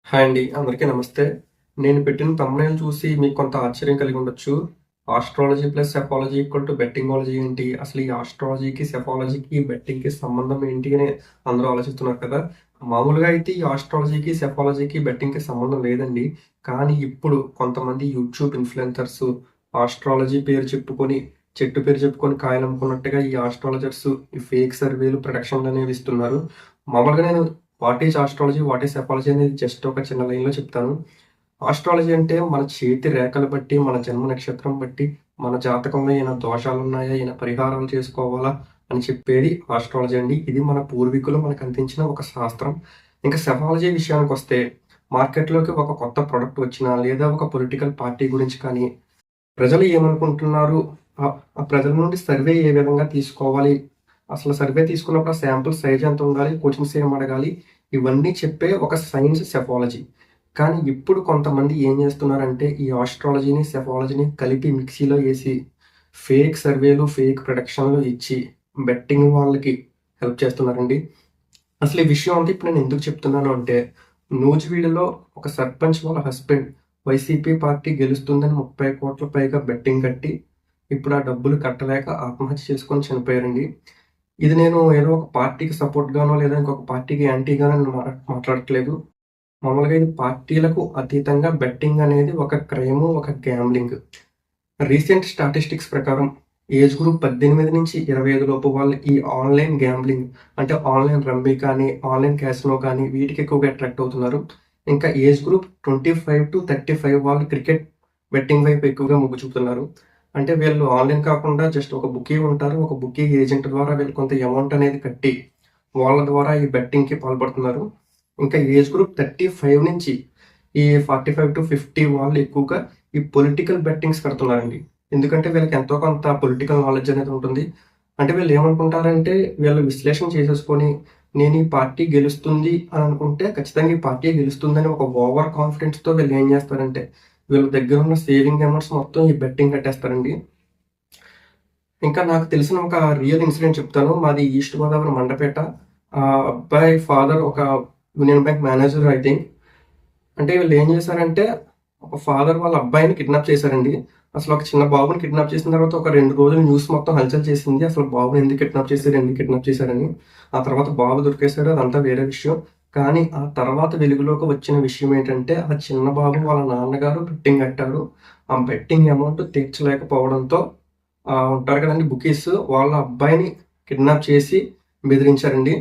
Hi అండి. అందరికీ నమస్తే. నేను పెట్టిన థంబ్‌నెయిల్ చూసి మీకు కొంత ఆశ్చర్యం కలిగి ఉండొచ్చు. Astrology plus psephology equal to bettingology ఏంటి? అసలు ఈ ఆస్ట్రాలజీకి, సెఫాలజీకి, బెట్టింగ్‌కి సంబంధం ఏంటి అని అందరూ ఆలోచిస్తున్నారు కదా! మామూలుగా అయితే ఈ ఆస్ట్రాలజీకి, సెఫాలజీకి, బెట్టింగ్‌కి సంబంధం లేదండి. కానీ ఇప్పుడు కొంతమంది యూట్యూబ్ ఇన్‌ఫ్లుయెన్సర్స్ ఆస్ట్రాలజీ పేరు చెప్పుకొని, చెట్టు పేరు చెప్పుకొని కాయలమ్ముకున్నట్టుగా ఈ ఆస్ట్రాలజర్స్ ఈ ఫేక్ సర్వేలు, ప్రొడిక్షన్‌లనేవి ఇస్తున్నారు. మామూలుగా నేను what is astrology? What is psephology? అనేది జస్ట్ ఒక చిన్న లైన్‌లో చెప్తాను. ఆస్ట్రాలజీ అంటే మన చేతి రేఖలు బట్టి, మన జన్మ నక్షత్రం బట్టి, మన జాతకంలో ఏమైనా దోషాలున్నాయా? ఏమైనా పరిహారాలు చేసుకోవాలా? అని చెప్పేది ఆస్ట్రాలజీ అండి. ఇది మన పూర్వీకులు మనకు అందించిన ఒక శాస్త్రం. ఇంకా సెఫాలజీ విషయానికొస్తే మార్కెట్‌లోకి ఒక కొత్త ప్రొడక్ట్ వచ్చినా, లేదా ఒక పొలిటికల్ పార్టీ గురించి కానీ, ప్రజలు ఏమనుకుంటున్నారు? ఆ ప్రజల నుండి సర్వే ఏ విధంగా తీసుకోవాలి? అసలు సర్వే తీసుకున్నప్పుడు ఆ శాంపుల్ సైజ్ ఎంత ఉండాలి? క్వెషన్స్ ఏం అడగాలి? ఇవన్నీ చెప్పే ఒక సైన్స్ సెఫాలజీ. కానీ ఇప్పుడు కొంతమంది ఏం చేస్తున్నారంటే, ఈ ఆస్ట్రాలజీని, సెఫాలజీని కలిపి మిక్సీలో ఏసి, ఫేక్ సర్వేలు, ఫేక్ ప్రొడిక్షన్‌లు ఇచ్చి, బెట్టింగ్ వాళ్ళకి హెల్ప్ చేస్తున్నారండి. అసలు ఈ విషయం అంతా ఇప్పుడు నేను ఎందుకు చెప్తున్నాను అంటే, నూజివీడులో ఒక సర్పంచ్ వాళ్ళ హస్బెండ్ వైసీపీ పార్టీ గెలుస్తుందని 30,00,00,000 పైగా బెట్టింగ్ కట్టి, ఇప్పుడు ఆ డబ్బులు కట్టలేక ఆత్మహత్య చేసుకొని చనిపోయారండి. ఇది నేను ఏదో ఒక పార్టీకి సపోర్ట్‌గానో, లేదా ఇంకొక పార్టీకి యాంటీగానో నేను మాట్లాడట్లేదు. మామూలుగా ఇది పార్టీలకు అతీతంగా బెట్టింగ్ అనేది ఒక క్రైము, ఒక గ్యాంబ్లింగ్. రీసెంట్ స్టాటిస్టిక్స్ ప్రకారం ఏజ్ గ్రూప్ 18-25 లోపు వాళ్ళు ఈ ఆన్‌లైన్ గ్యాంబ్లింగ్ అంటే ఆన్‌లైన్ రమ్మీ కానీ, ఆన్‌లైన్ క్యాసినో కానీ వీటికి ఎక్కువగా అట్రాక్ట్ అవుతున్నారు. ఇంకా ఏజ్ గ్రూప్ 25-35 వాళ్ళు క్రికెట్ బెట్టింగ్ వైపు ఎక్కువగా మొగ్గు చూపుతున్నారు. అంటే వీళ్ళు ఆన్‌లైన్ కాకుండా జస్ట్ ఒక బుకీ ఉంటారు. ఒక బుకీ ఏజెంట్ ద్వారా వీళ్ళు కొంత అమౌంట్ అనేది కట్టి వాళ్ళ ద్వారా ఈ బెట్టింగ్‌కి పాల్పడుతున్నారు. ఇంకా ఏజ్ గ్రూప్ 35 నుంచి ఈ 45-50 వాళ్ళు ఎక్కువగా ఈ పొలిటికల్ బెట్టింగ్స్ కడుతున్నారండి. ఎందుకంటే వీళ్ళకి ఎంతో కొంత పొలిటికల్ నాలెడ్జ్ అనేది ఉంటుంది. అంటే వీళ్ళు ఏమనుకుంటారంటే వీళ్ళు విశ్లేషణ చేసేసుకొని నేను ఈ పార్టీ గెలుస్తుంది అని అనుకుంటే ఖచ్చితంగా ఈ పార్టీ గెలుస్తుందని ఒక ఓవర్ కాన్ఫిడెన్స్‌తో వీళ్ళు ఏం చేస్తారంటే వీళ్ళ దగ్గర ఉన్న సేవింగ్ అమౌంట్స్ మొత్తం ఈ బెట్టింగ్ కట్టేస్తారండి. ఇంకా నాకు తెలిసిన ఒక రియల్ ఇన్సిడెంట్ చెప్తాను. మాది ఈస్ట్ గోదావరి మండపేట. అబ్బాయి ఫాదర్ ఒక union bank manager I think. అంటే వీళ్ళు ఏం చేశారంటే, ఒక ఫాదర్ వాళ్ళ అబ్బాయిని కిడ్నాప్ చేశారండి. అసలు ఒక చిన్న బాబుని కిడ్నాప్ చేసిన తర్వాత ఒక 2 రోజులు న్యూస్ మొత్తం హల్చల్ చేసింది. అసలు బాబుని ఎందుకు కిడ్నాప్ చేశారు? ఎందుకు కిడ్నాప్ చేశారని. ఆ తర్వాత బాబు దొరికేసాడు. అదంతా వేరే విషయం. కానీ ఆ తర్వాత వెలుగులోకి వచ్చిన విషయం ఏంటంటే, ఆ చిన్న బాబు వాళ్ళ నాన్నగారు బెట్టింగ్ కట్టారు. ఆ బెట్టింగ్ అమౌంట్ తీర్చలేకపోవడంతో ఉంటారు కదండీ బుకీస్. వాళ్ళ అబ్బాయిని కిడ్నాప్ చేసి బెదిరించారండి.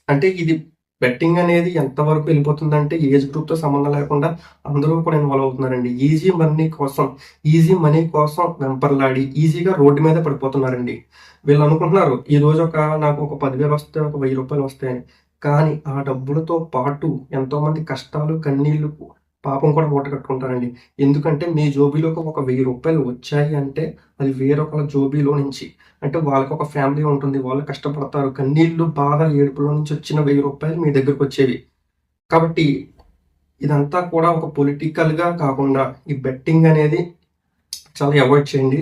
అంటే ఇది బెట్టింగ్ అనేది ఎంతవరకు వెళ్ళిపోతుందంటే ఏజ్ గ్రూప్‌తో సంబంధం లేకుండా అందరూ కూడా ఇన్వాల్వ్ అవుతున్నారండి. ఈజీ మనీ కోసం వెంపర్లాడి ఈజీగా రోడ్డు మీద పడిపోతున్నారండి. వీళ్ళు అనుకుంటున్నారు ఈరోజు నాకు ఒక 10,000 వస్తాయి, ఒక రూ. 1,000 వస్తాయని. కానీ ఆ డబ్బులతో పాటు ఎంతోమంది కష్టాలు, కన్నీళ్లు, పాపం కూడా మూటగట్టుకుంటారండి. ఎందుకంటే మీ జోబీలోకి ఒక రూ. 1,000 వచ్చాయి అంటే అది వేరొకళ్ళ జోబీలో నుంచి అంటే వాళ్ళకొక ఫ్యామిలీ ఉంటుంది. వాళ్ళు కష్టపడతారు. కన్నీళ్లు, బాధ, ఏడుపులో నుంచి వచ్చిన రూ. 1,000 మీ దగ్గరకొచ్చేవి. కాబట్టి ఇదంతా కూడా ఒక పొలిటికల్‌గా కాకుండా ఈ బెట్టింగ్ అనేది చాలా అవాయిడ్ చేయండి.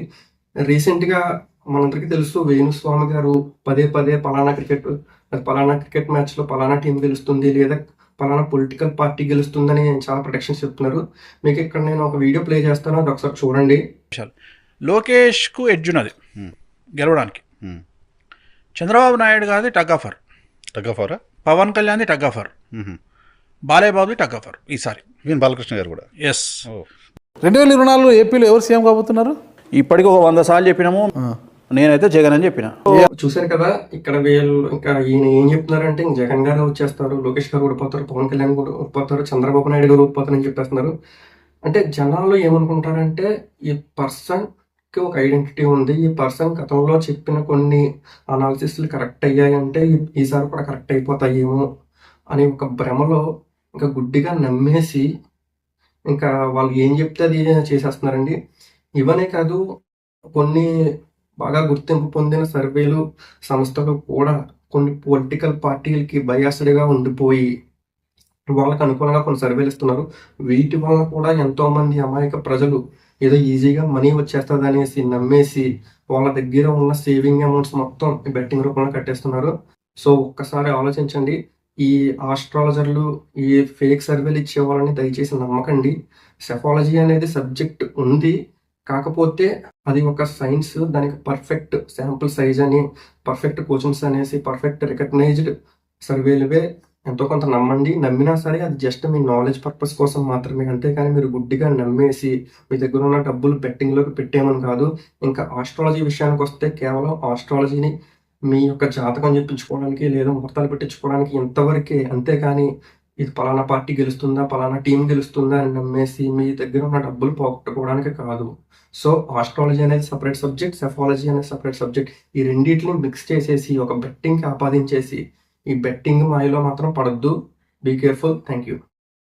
రీసెంట్‌గా మనందరికీ తెలుసు వేణుస్వామి గారు పదే పదే పలానా క్రికెట్ మ్యాచ్‌లో పలానా టీమ్ గెలుస్తుంది లేదా పలానా పొలిటికల్ పార్టీ గెలుస్తుందని చాలా ప్రొడిక్షన్స్ చెప్తున్నారు. మీకు ఇక్కడ నేను ఒక వీడియో ప్లే చేస్తాను. అది ఒకసారి చూడండి. లోకేష్కు ఎడ్జున్నది గెలవడానికి. చంద్రబాబు నాయుడు గారిది టగ్ ఆఫర్. తగ్గఫారా? పవన్ కళ్యాణ్ది టగ్ ఆఫర్. బాలయ్య బాబుది టగ్ ఆఫర్ ఈసారి. ఈవెన్ బాలకృష్ణ గారు కూడా. ఎస్. 2024లో ఏపీలో ఎవరు సీఎం కాబోతున్నారు? ఇప్పటికి ఒక 100 సార్లు చెప్పినాము. నేనైతే జగన్ అని చెప్పిన. చూశారు కదా ఇక్కడ వీళ్ళు ఇంకా ఈయన ఏం చెప్తున్నారంటే ఇంక జగన్ గారు వచ్చేస్తారు, లోకేష్ గారు ఓడిపోతారు, పవన్ కళ్యాణ్ కూడా ఓడిపోతారు, చంద్రబాబు నాయుడు గారు ఓడిపోతారు అని చెప్పేస్తున్నారు. అంటే జనాలు ఏమనుకుంటారంటే ఈ పర్సన్ కి ఒక ఐడెంటిటీ ఉంది. ఈ పర్సన్ గతంలో చెప్పిన కొన్ని అనాలిసిస్లు కరెక్ట్ అయ్యాయంటే ఈసారి కూడా కరెక్ట్ అయిపోతాయేమో అని ఒక భ్రమలో ఇంకా గుడ్డిగా నమ్మేసి ఇంకా వాళ్ళు ఏం చెప్తే అది చేసేస్తున్నారండి. ఇవనే కాదు కొన్ని బాగా గుర్తింపు పొందిన సర్వేలు సంస్థలు కూడా కొన్ని పొలిటికల్ పార్టీలకి బయాస్డ్‌గా ఉండిపోయి వాళ్ళకి అనుకూలంగా కొన్ని సర్వేలు ఇస్తున్నారు. వీటి వల్ల కూడా ఎంతోమంది అమాయక ప్రజలు ఏదో ఈజీగా మనీ వచ్చేస్తదనేసి నమ్మేసి వాళ్ళ దగ్గర ఉన్న సేవింగ్ అమౌంట్స్ మొత్తం ఈ బెట్టింగ్ రూపంలో కట్టేస్తున్నారు. సో ఒక్కసారి ఆలోచించండి. ఈ ఆస్ట్రాలజర్లు, ఈ ఫేక్ సర్వేలు ఇచ్చే వాళ్ళని దయచేసి నమ్మకండి. సెఫాలజీ అనేది సబ్జెక్ట్ ఉంది. కాకపోతే అది ఒక సైన్స్. దానికి పర్ఫెక్ట్ శాంపుల్ సైజ్ అని, పర్ఫెక్ట్ క్వశ్చన్స్ అనేసి, పర్ఫెక్ట్ రికగ్నైజ్డ్ సర్వేలువే. ఎంతో కొంత నమ్మండి. నమ్మినా సరే అది జస్ట్ మీ నాలెడ్జ్ పర్పస్ కోసం మాత్రమే. అంతేకాని మీరు గుడ్డిగా నమ్మేసి మీ దగ్గర ఉన్న డబ్బులు బెట్టింగ్లోకి పెట్టేమని కాదు. ఇంకా ఆస్ట్రాలజీ విషయానికి వస్తే కేవలం ఆస్ట్రాలజీని మీ యొక్క జాతకం చెప్పించుకోవడానికి లేదా ముహూర్తాలు పెట్టించుకోవడానికి ఇంతవరకే. అంతేకాని ఇది పలానా పార్టీ గెలుస్తుందా, పలానా టీం గెలుస్తుందా అని నమ్మేసి మీ దగ్గర ఉన్న డబ్బులు పోగొట్టుకోవడానికి కాదు. సో ఆస్ట్రాలజీ అనేది సపరేట్ సబ్జెక్ట్, సెఫాలజీ అనేది సపరేట్ సబ్జెక్ట్. ఈ రెండింటిని మిక్స్ చేసేసి ఒక బెట్టింగ్కి ఆపాదించేసి ఈ బెట్టింగ్ మాయలో మాత్రం పడద్దు. Be careful. Thank you.